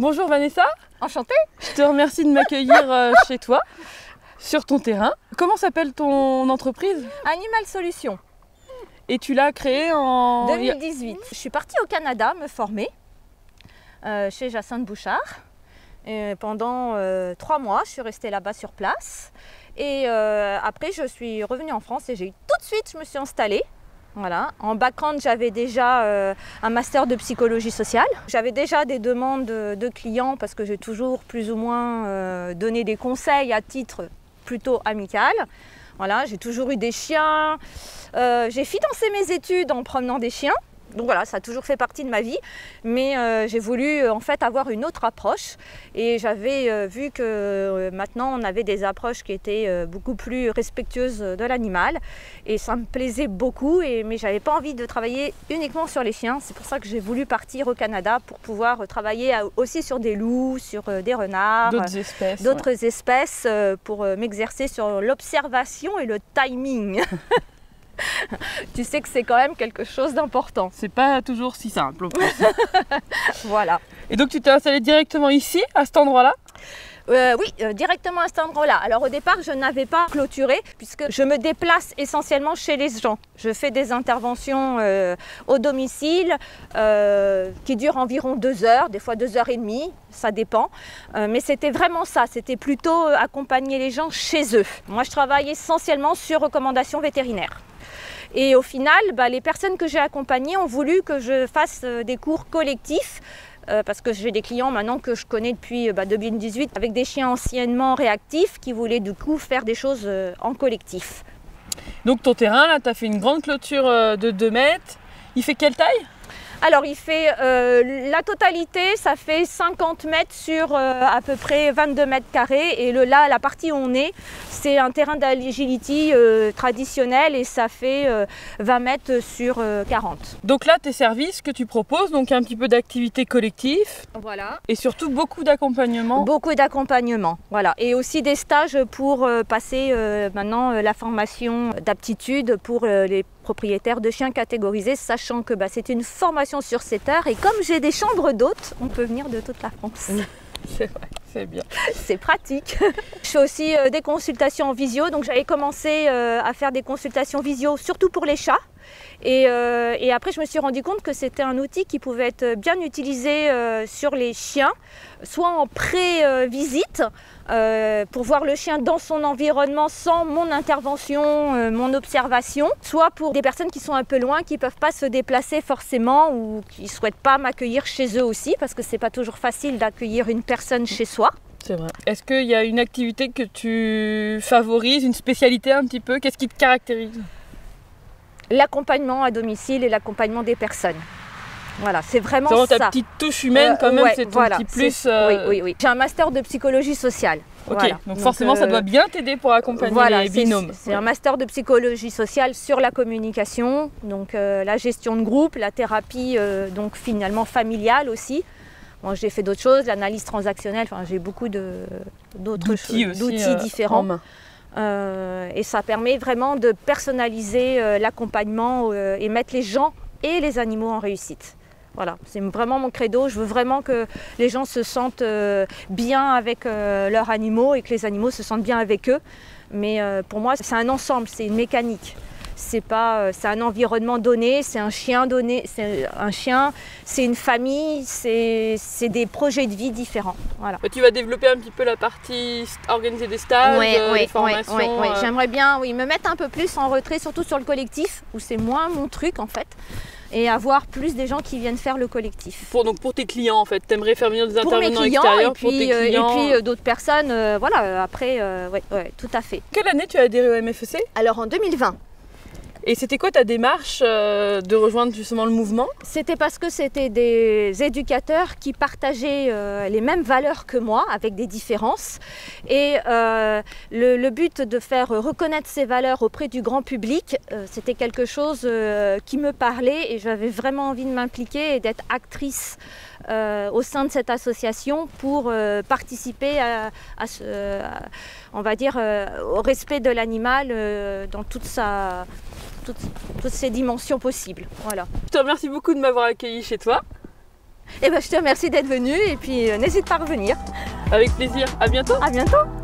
Bonjour Vanessa. Enchantée. Je te remercie de m'accueillir chez toi, sur ton terrain. Comment s'appelle ton entreprise? Animal Solutions. Et tu l'as créée en 2018. Je suis partie au Canada me former chez Jacinthe Bouchard. Et pendant 3 mois, je suis restée là-bas sur place. Et après, je suis revenue en France et tout de suite, je me suis installée. Voilà. En background, j'avais déjà un master de psychologie sociale. J'avais déjà des demandes de clients parce que j'ai toujours plus ou moins donné des conseils à titre plutôt amical. Voilà, j'ai toujours eu des chiens. J'ai financé mes études en promenant des chiens. Donc voilà, ça a toujours fait partie de ma vie, mais j'ai voulu en fait avoir une autre approche et j'avais vu que maintenant on avait des approches qui étaient beaucoup plus respectueuses de l'animal et ça me plaisait beaucoup, mais j'avais pas envie de travailler uniquement sur les chiens. C'est pour ça que j'ai voulu partir au Canada pour pouvoir travailler aussi sur des loups, sur des renards, d'autres espèces pour m'exercer sur l'observation et le timing. Tu sais que c'est quand même quelque chose d'important. C'est pas toujours si simple. Voilà. Et donc tu t'es installée directement ici, à cet endroit-là? Oui, directement à cet endroit-là. Alors au départ, je n'avais pas clôturé puisque je me déplace essentiellement chez les gens. Je fais des interventions au domicile qui durent environ 2 heures, des fois 2 heures et demie, ça dépend. Mais c'était vraiment ça, c'était plutôt accompagner les gens chez eux. Moi, je travaille essentiellement sur recommandations vétérinaires. Et au final, les personnes que j'ai accompagnées ont voulu que je fasse des cours collectifs parce que j'ai des clients maintenant que je connais depuis 2018 avec des chiens anciennement réactifs qui voulaient du coup faire des choses en collectif. Donc ton terrain, là, tu as fait une grande clôture de 2 mètres. Il fait quelle taille? Alors il fait la totalité, ça fait 50 mètres sur à peu près 22 mètres carrés. Et là, la partie où on est, c'est un terrain d'agility traditionnel et ça fait 20 mètres sur 40. Donc là, tes services que tu proposes, donc un petit peu d'activité collective. Voilà. Et surtout beaucoup d'accompagnement. Beaucoup d'accompagnement, voilà. Et aussi des stages pour passer maintenant la formation d'aptitude pour les propriétaires de chiens catégorisés, sachant que c'est une formation sur 7 heures et comme j'ai des chambres d'hôtes, on peut venir de toute la France. C'est vrai, c'est bien. C'est pratique. Je fais aussi des consultations en visio, donc j'avais commencé à faire des consultations visio, surtout pour les chats. Et après, je me suis rendu compte que c'était un outil qui pouvait être bien utilisé sur les chiens, soit en pré-visite, pour voir le chien dans son environnement sans mon intervention, mon observation, soit pour des personnes qui sont un peu loin, qui ne peuvent pas se déplacer forcément ou qui ne souhaitent pas m'accueillir chez eux aussi, parce que ce n'est pas toujours facile d'accueillir une personne chez soi. C'est vrai. Est-ce qu'il y a une activité que tu favorises, une spécialité un petit peu? Qu'est-ce qui te caractérise? L'accompagnement à domicile et l'accompagnement des personnes. Voilà, c'est vraiment ça. Ta petite touche humaine quand même, c'est ton petit plus. Oui. J'ai un master de psychologie sociale. Ok, voilà. donc forcément ça doit bien t'aider pour accompagner les binômes. C'est un master de psychologie sociale sur la communication, donc la gestion de groupe, la thérapie donc finalement familiale aussi. Bon, j'ai fait d'autres choses, l'analyse transactionnelle, j'ai beaucoup d'autres d'outils différents. Et ça permet vraiment de personnaliser l'accompagnement et mettre les gens et les animaux en réussite. Voilà, c'est vraiment mon credo. Je veux vraiment que les gens se sentent bien avec leurs animaux et que les animaux se sentent bien avec eux. Mais pour moi, c'est un ensemble, c'est une mécanique. C'est un environnement donné, c'est un chien donné, c'est une famille, c'est des projets de vie différents. Voilà. Tu vas développer un petit peu la partie organiser des stages, des formations. Oui. J'aimerais bien me mettre un peu plus en retrait, surtout sur le collectif, où c'est moins mon truc en fait. Et avoir plus des gens qui viennent faire le collectif. Donc pour tes clients en fait, tu aimerais faire venir des intervenants extérieurs pour tes clients. Et puis d'autres personnes, voilà, après, tout à fait. Quelle année tu as adhéré au MFEC? Alors en 2020. Et c'était quoi ta démarche de rejoindre justement le mouvement? C'était parce que c'était des éducateurs qui partageaient les mêmes valeurs que moi, avec des différences. Et le but de faire reconnaître ces valeurs auprès du grand public, c'était quelque chose qui me parlait et j'avais vraiment envie de m'impliquer et d'être actrice au sein de cette association pour participer on va dire, au respect de l'animal dans toutes ses dimensions possibles. Voilà. Je te remercie beaucoup de m'avoir accueilli chez toi. Et ben, je te remercie d'être venu et puis n'hésite pas à revenir. Avec plaisir. À bientôt. À bientôt.